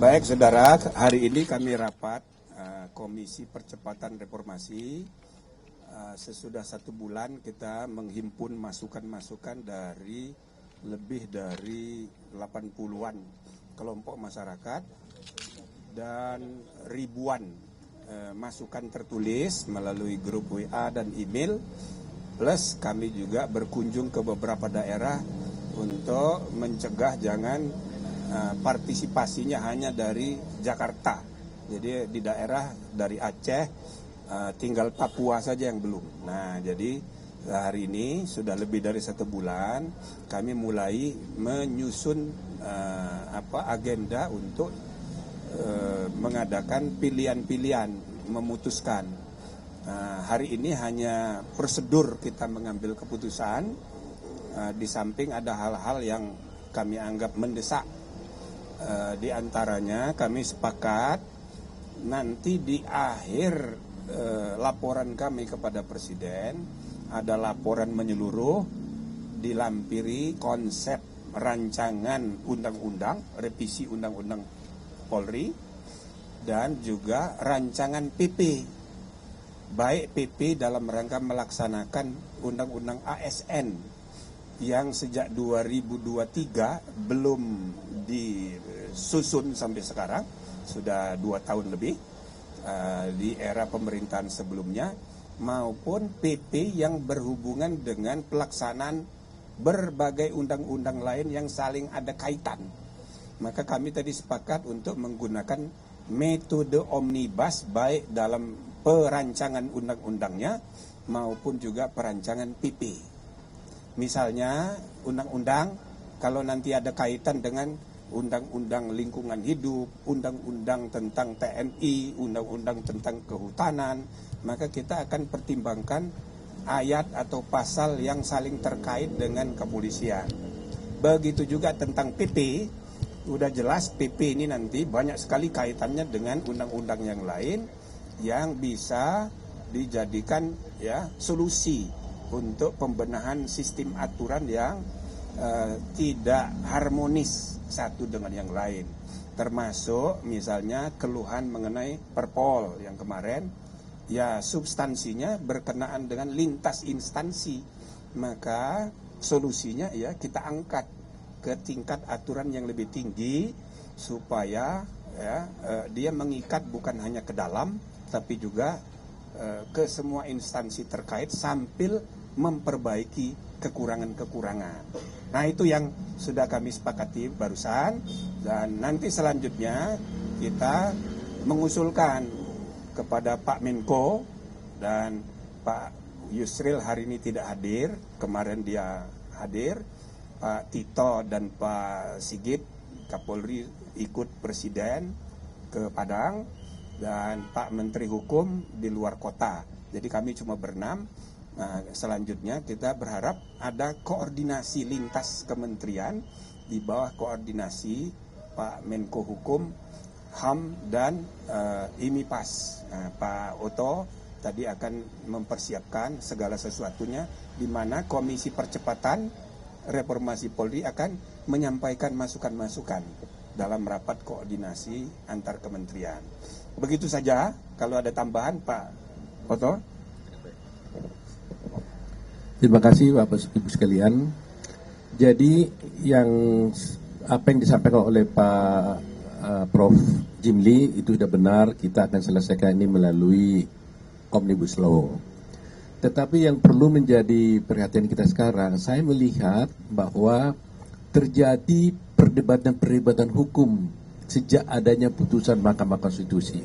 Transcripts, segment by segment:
Baik saudara, hari ini kami rapat Komisi Percepatan Reformasi. Sesudah 1 bulan kita menghimpun masukan-masukan dari lebih dari 80-an kelompok masyarakat dan ribuan masukan tertulis melalui grup WA dan email. Plus kami juga berkunjung ke beberapa daerah untuk mencegah jangan partisipasinya hanya dari Jakarta. Jadi di daerah dari Aceh, tinggal Papua saja yang belum. Nah, jadi hari ini sudah lebih dari 1 bulan kami mulai menyusun agenda untuk mengadakan pilihan-pilihan, memutuskan. Hari ini hanya prosedur kita mengambil keputusan. Di samping ada hal-hal yang kami anggap mendesak. Di antaranya kami sepakat nanti di akhir laporan kami kepada Presiden ada laporan menyeluruh dilampiri konsep rancangan undang-undang, revisi undang-undang Polri dan juga rancangan PP, baik PP dalam rangka melaksanakan undang-undang ASN yang sejak 2023 belum disusun sampai sekarang, sudah 2 tahun lebih di era pemerintahan sebelumnya, maupun PP yang berhubungan dengan pelaksanaan berbagai undang-undang lain yang saling ada kaitan. Maka kami tadi sepakat untuk menggunakan metode omnibus baik dalam perancangan undang-undangnya maupun juga perancangan PP. Misalnya undang-undang kalau nanti ada kaitan dengan undang-undang lingkungan hidup, undang-undang tentang TNI, undang-undang tentang kehutanan, maka kita akan pertimbangkan ayat atau pasal yang saling terkait dengan kepolisian. Begitu juga tentang PP, udah jelas PP ini nanti banyak sekali kaitannya dengan undang-undang yang lain yang bisa dijadikan solusi untuk pembenahan sistem aturan yang tidak harmonis satu dengan yang lain. Termasuk misalnya keluhan mengenai Perpol yang kemarin, substansinya berkenaan dengan lintas instansi. Maka solusinya kita angkat ke tingkat aturan yang lebih tinggi supaya dia mengikat bukan hanya ke dalam tapi juga ke semua instansi terkait sambil memperbaiki kekurangan-kekurangan. Nah, itu yang sudah kami sepakati barusan, dan nanti selanjutnya kita mengusulkan kepada Pak Menko, dan Pak Yusril hari ini tidak hadir, kemarin dia hadir, Pak Tito dan Pak Sigit Kapolri ikut Presiden ke Padang, dan Pak Menteri Hukum di luar kota. Jadi kami cuma berenam. Nah, selanjutnya kita berharap ada koordinasi lintas kementerian di bawah koordinasi Pak Menko Hukum, HAM dan IMIPAS. Nah, Pak Oto tadi akan mempersiapkan segala sesuatunya, di mana Komisi Percepatan Reformasi Polri akan menyampaikan masukan-masukan dalam rapat koordinasi antar kementerian. Begitu saja. Kalau ada tambahan, Pak Oto. Terima kasih Bapak Ibu sekalian. Jadi apa yang disampaikan oleh Pak Prof. Jimli itu sudah benar, kita akan selesaikan ini melalui Omnibus Law. Tetapi yang perlu menjadi perhatian kita sekarang, saya melihat bahwa terjadi perdebatan hukum sejak adanya putusan Mahkamah Konstitusi.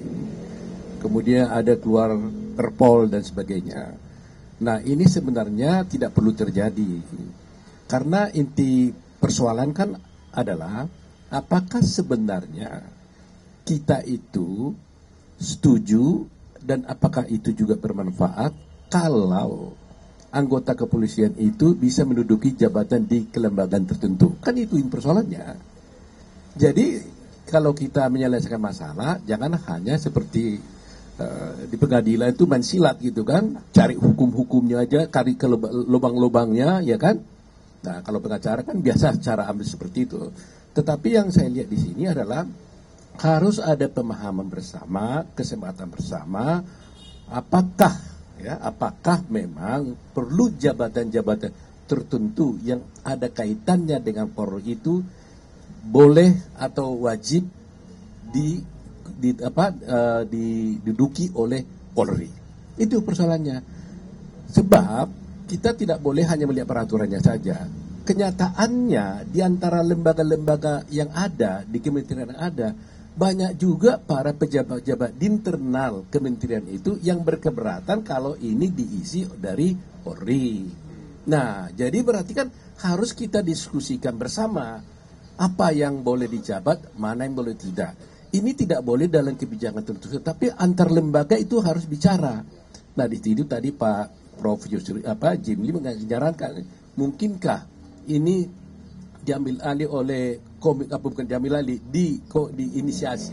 Kemudian ada keluar Perpol dan sebagainya. Nah, ini sebenarnya tidak perlu terjadi. Karena inti persoalan kan adalah apakah sebenarnya kita itu setuju dan apakah itu juga bermanfaat kalau anggota kepolisian itu bisa menduduki jabatan di kelembagaan tertentu. Kan itu persoalannya. Jadi kalau kita menyelesaikan masalah, jangan hanya seperti di pengadilan itu main silat gitu kan, cari hukum-hukumnya aja, cari ke lubang-lubangnya, ya kan. Nah, kalau pengacara kan biasa cara ambil seperti itu. Tetapi yang saya lihat di sini adalah harus ada pemahaman bersama, kesempatan bersama, apakah memang perlu jabatan-jabatan tertentu yang ada kaitannya dengan Polri itu boleh atau wajib diduduki oleh Polri. Itu persoalannya. Sebab kita tidak boleh hanya melihat peraturannya saja. Kenyataannya di antara lembaga-lembaga yang ada di kementerian yang ada, banyak juga para pejabat-pejabat di internal kementerian itu yang berkeberatan kalau ini diisi dari Polri. Nah, jadi berarti kan harus kita diskusikan bersama apa yang boleh dijabat, mana yang boleh tidak. Ini tidak boleh dalam kebijakan tertentu, tapi antar lembaga itu harus bicara. Nah, di situ tadi Pak Prof. Jimli menyarankan, mungkinkah ini diambil alih oleh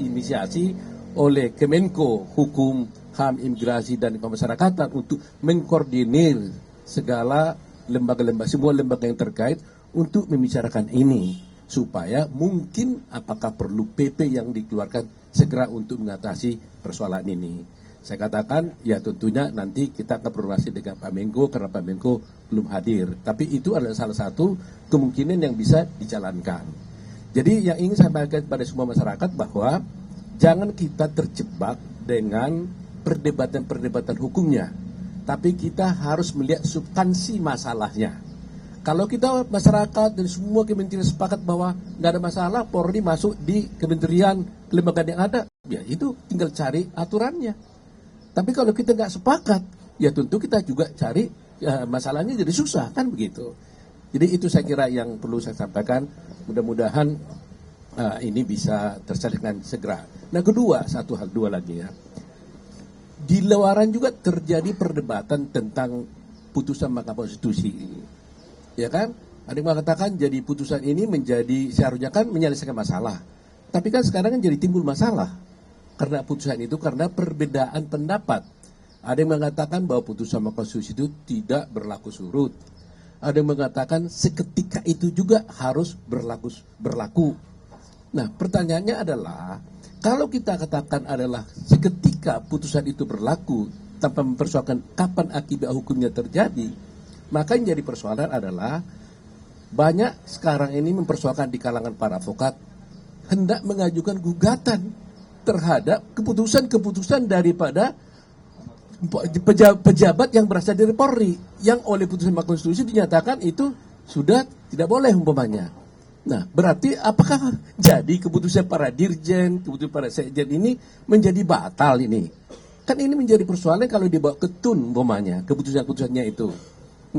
inisiasi oleh Kemenko Hukum, HAM, Imigrasi dan Kemasyarakatan untuk mengkoordinir segala semua lembaga yang terkait untuk membicarakan ini, supaya mungkin apakah perlu PP yang dikeluarkan segera untuk mengatasi persoalan ini. Saya katakan ya tentunya nanti kita akan berkoordinasi dengan Pak Menko karena Pak Menko belum hadir. Tapi itu adalah salah satu kemungkinan yang bisa dijalankan. Jadi yang ingin saya sampaikan kepada semua masyarakat bahwa jangan kita terjebak dengan perdebatan-perdebatan hukumnya. Tapi kita harus melihat substansi masalahnya. Kalau kita masyarakat dan semua kementerian sepakat bahwa nggak ada masalah, Polri masuk di kementerian kelembagaan yang ada, ya itu tinggal cari aturannya. Tapi kalau kita nggak sepakat, ya tentu kita juga cari masalahnya jadi susah, kan begitu. Jadi itu saya kira yang perlu saya sampaikan. Mudah-mudahan ini bisa terselesaikan segera. Nah kedua, dua lagi ya. Di luaran juga terjadi perdebatan tentang putusan Mahkamah Konstitusi. Ya kan? Ada yang mengatakan jadi putusan ini seharusnya kan menyelesaikan masalah. Tapi kan sekarang kan jadi timbul masalah. Karena putusan itu karena perbedaan pendapat. Ada yang mengatakan bahwa putusan Mahkamah Konstitusi itu tidak berlaku surut. Ada yang mengatakan seketika itu juga harus berlaku. Nah, pertanyaannya adalah kalau kita katakan adalah seketika putusan itu berlaku tanpa mempersoalkan kapan akibat hukumnya terjadi, maka yang jadi persoalan adalah banyak sekarang ini mempersoalkan di kalangan para advokat hendak mengajukan gugatan terhadap keputusan-keputusan daripada pejabat yang berasal dari Polri yang oleh putusan Mahkamah Konstitusi dinyatakan itu sudah tidak boleh umpamanya. Nah, berarti apakah jadi keputusan para dirjen, keputusan para sekjen ini menjadi batal ini? Kan ini menjadi persoalan kalau dibawa ke TUN umpamanya, keputusan-keputusannya itu.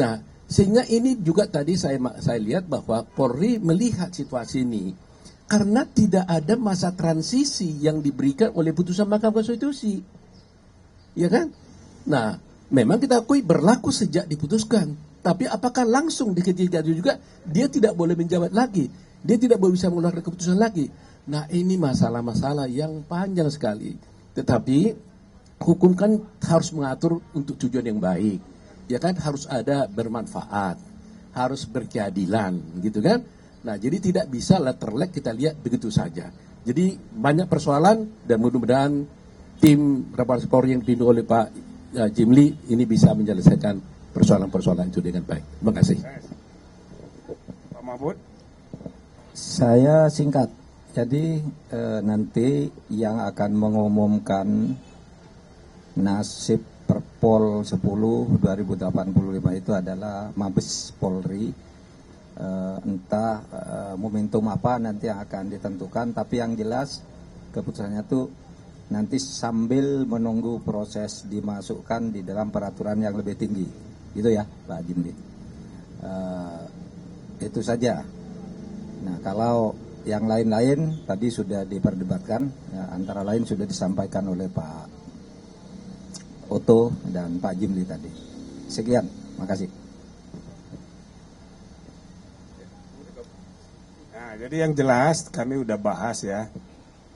Nah, sehingga ini juga tadi saya lihat bahwa Polri melihat situasi ini karena tidak ada masa transisi yang diberikan oleh putusan Mahkamah Konstitusi. Ya kan? Nah, memang kita akui berlaku sejak diputuskan. Tapi apakah langsung di ketika itu juga dia tidak boleh menjabat lagi? Dia tidak boleh bisa mengeluarkan keputusan lagi. Nah, ini masalah-masalah yang panjang sekali. Tetapi hukum kan harus mengatur untuk tujuan yang baik. Ya kan, harus ada bermanfaat, harus berkeadilan, gitu kan? Nah, jadi tidak bisa letterlek kita lihat begitu saja. Jadi banyak persoalan dan mudah-mudahan tim Reparasi Polri yang dipimpin oleh Pak Jimli ini bisa menyelesaikan persoalan-persoalan itu dengan baik. Terima kasih. Pak Mahfud. Saya singkat. Jadi nanti yang akan mengumumkan nasib Perpol 10 2085 itu adalah Mabes Polri. Entah momentum apa nanti yang akan ditentukan, tapi yang jelas keputusannya itu nanti sambil menunggu proses dimasukkan di dalam peraturan yang lebih tinggi, gitu ya Pak Jimli. Itu saja. Nah, kalau yang lain-lain tadi sudah diperdebatkan, ya, antara lain sudah disampaikan oleh Pak Oto dan Pak Jimli tadi. Sekian, makasih. Nah, jadi yang jelas kami udah bahas ya.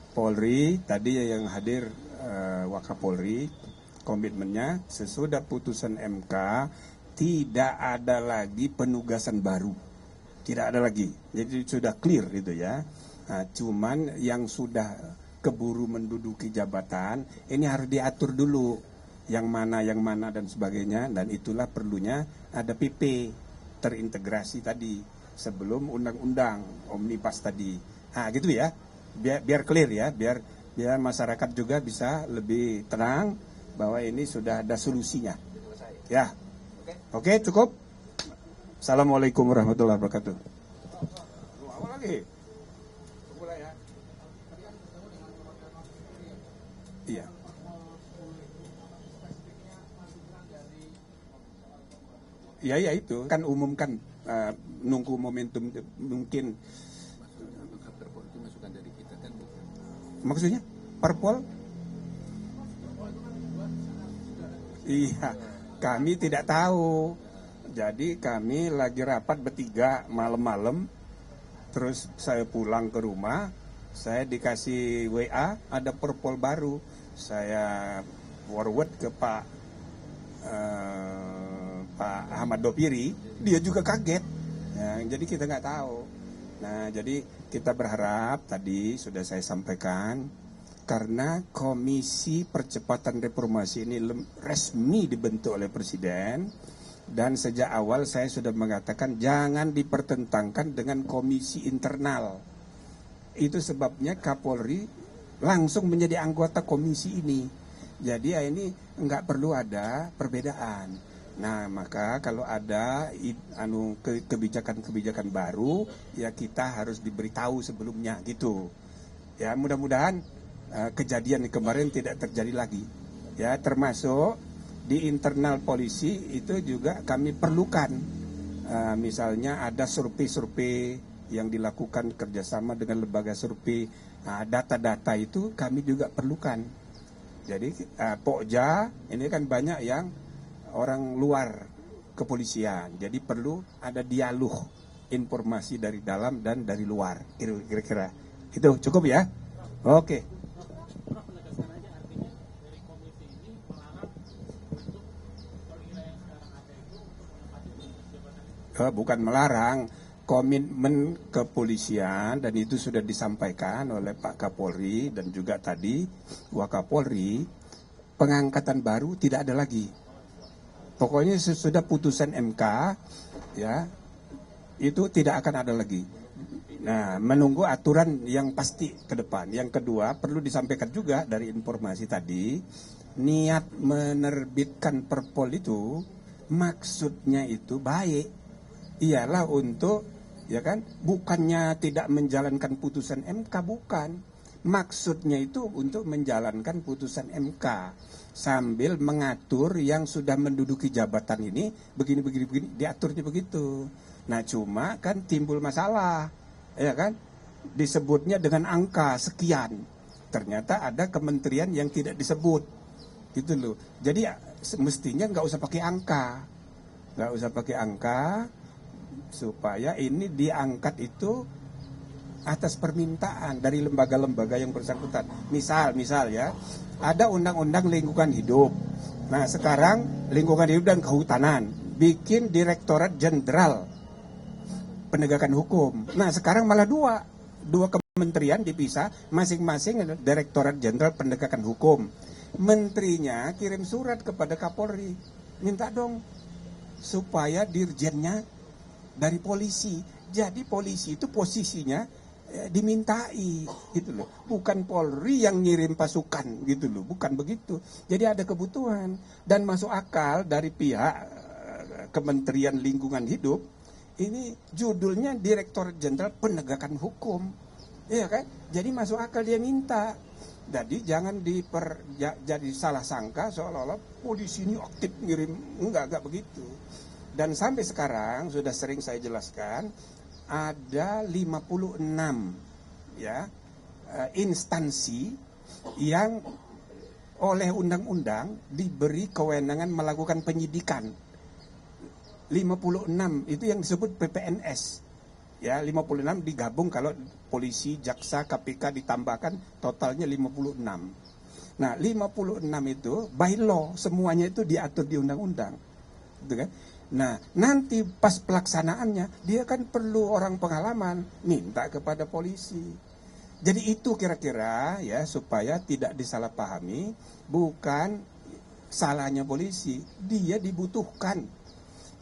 Polri tadi yang hadir Wakapolri, komitmennya sesudah putusan MK tidak ada lagi penugasan baru, tidak ada lagi. Jadi sudah clear gitu ya. Nah, cuman yang sudah keburu menduduki jabatan, ini harus diatur dulu yang mana dan sebagainya, dan itulah perlunya ada PP terintegrasi tadi sebelum undang-undang omnibus tadi. Nah, gitu ya. Biar clear ya, biar masyarakat juga bisa lebih tenang bahwa ini sudah ada solusinya. Ya. Oke, cukup. Assalamualaikum warahmatullahi wabarakatuh. Awal lagi. Ya. Iya. Ya itu kan umumkan, nunggu momentum mungkin. Maksudnya Perpol? Iya, kami tidak tahu. Jadi kami lagi rapat bertiga malam-malam, terus saya pulang ke rumah, saya dikasih WA ada Perpol baru. Saya forward ke Pak Ahmad Dopiri, dia juga kaget. Ya, jadi kita nggak tahu. Nah, jadi kita berharap tadi sudah saya sampaikan, karena Komisi Percepatan Reformasi ini resmi dibentuk oleh Presiden, dan sejak awal saya sudah mengatakan jangan dipertentangkan dengan komisi internal. Itu sebabnya Kapolri langsung menjadi anggota komisi ini. Jadi ini nggak perlu ada perbedaan. Nah, maka kalau ada kebijakan-kebijakan baru, ya kita harus diberitahu sebelumnya gitu. Ya, mudah-mudahan kejadian kemarin tidak terjadi lagi. Ya, termasuk di internal polisi itu juga kami perlukan. Misalnya ada survei-survei yang dilakukan kerjasama dengan lembaga survei. Nah, data-data itu kami juga perlukan. Jadi Pokja ini kan banyak yang orang luar kepolisian, jadi perlu ada dialog informasi dari dalam dan dari luar, kira-kira itu cukup ya. Oke. Bukan melarang, komitmen kepolisian, dan itu sudah disampaikan oleh Pak Kapolri dan juga tadi Wakapolri, pengangkatan baru tidak ada lagi. Pokoknya sesudah putusan MK, ya, itu tidak akan ada lagi. Nah, menunggu aturan yang pasti ke depan. Yang kedua, perlu disampaikan juga dari informasi tadi, niat menerbitkan Perpol itu, maksudnya itu baik. Ialah untuk, ya kan, bukannya tidak menjalankan putusan MK, bukan. Maksudnya itu untuk menjalankan putusan MK. Sambil mengatur yang sudah menduduki jabatan ini begini, diaturnya begitu. Nah, cuma kan timbul masalah, ya kan, disebutnya dengan angka sekian, ternyata ada kementerian yang tidak disebut, gitu loh. Jadi mestinya nggak usah pakai angka, supaya ini diangkat itu atas permintaan dari lembaga-lembaga yang bersangkutan. Misal ya, ada undang-undang lingkungan hidup. Nah, sekarang lingkungan hidup dan kehutanan bikin Direktorat Jenderal Penegakan Hukum. Nah, sekarang malah dua kementerian dipisah, masing-masing Direktorat Jenderal Penegakan Hukum. Menterinya kirim surat kepada Kapolri, minta dong supaya dirjennya dari polisi. Jadi polisi itu posisinya dimintai, gitu loh. Bukan Polri yang ngirim pasukan, gitu loh. Bukan begitu. Jadi ada kebutuhan dan masuk akal dari pihak Kementerian Lingkungan Hidup. Ini judulnya Direktur Jenderal Penegakan Hukum, iya kan? Jadi masuk akal dia minta. Jadi jangan jadi salah sangka seolah-olah polisi ini aktif ngirim, enggak begitu. Dan sampai sekarang sudah sering saya jelaskan, ada 56 ya instansi yang oleh undang-undang diberi kewenangan melakukan penyidikan. 56 itu yang disebut PPNS. Ya, 56 digabung kalau polisi, jaksa, KPK ditambahkan totalnya 56. Nah, 56 itu by law semuanya itu diatur di undang-undang. Gitu kan? Nah, nanti pas pelaksanaannya dia kan perlu orang pengalaman, minta kepada polisi. Jadi itu kira-kira ya, supaya tidak disalahpahami, bukan salahnya polisi, dia dibutuhkan.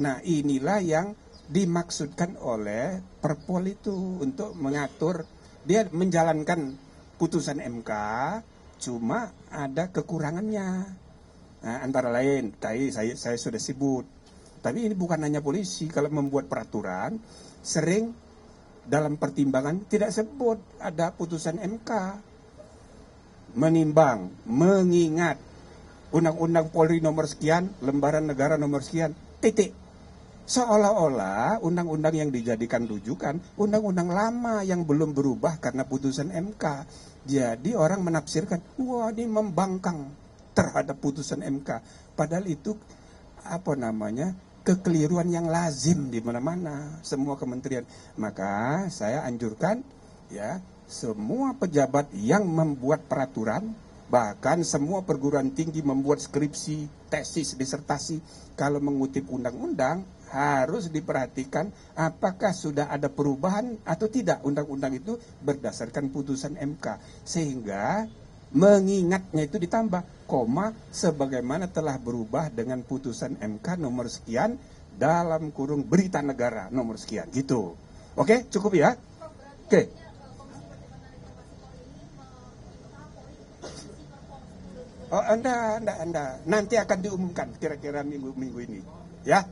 Nah inilah yang dimaksudkan oleh Perpol itu untuk mengatur, dia menjalankan putusan MK, cuma ada kekurangannya. Nah, antara lain, tadi saya sudah sebut. Tapi ini bukan hanya polisi, kalau membuat peraturan, sering dalam pertimbangan tidak sebut ada putusan MK. Menimbang, mengingat Undang-Undang Polri nomor sekian, Lembaran Negara nomor sekian, titik. Seolah-olah undang-undang yang dijadikan rujukan, undang-undang lama yang belum berubah karena putusan MK. Jadi orang menafsirkan, wah ini membangkang terhadap putusan MK. Padahal itu kekeliruan yang lazim di mana-mana, semua kementerian. Maka saya anjurkan ya, semua pejabat yang membuat peraturan, bahkan semua perguruan tinggi membuat skripsi, tesis, disertasi, kalau mengutip undang-undang harus diperhatikan apakah sudah ada perubahan atau tidak undang-undang itu berdasarkan putusan MK, sehingga mengingatnya itu ditambah koma sebagaimana telah berubah dengan putusan MK nomor sekian dalam kurung berita negara nomor sekian gitu. Oke, cukup ya? Oke. Oh, Anda nanti akan diumumkan kira-kira minggu ini, ya.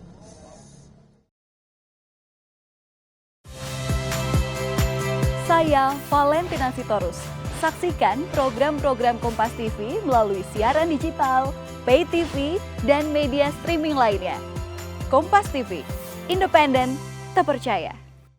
Saya Valentina Sitorus. Saksikan program-program Kompas TV melalui siaran digital, pay TV, dan media streaming lainnya. Kompas TV, independen, terpercaya.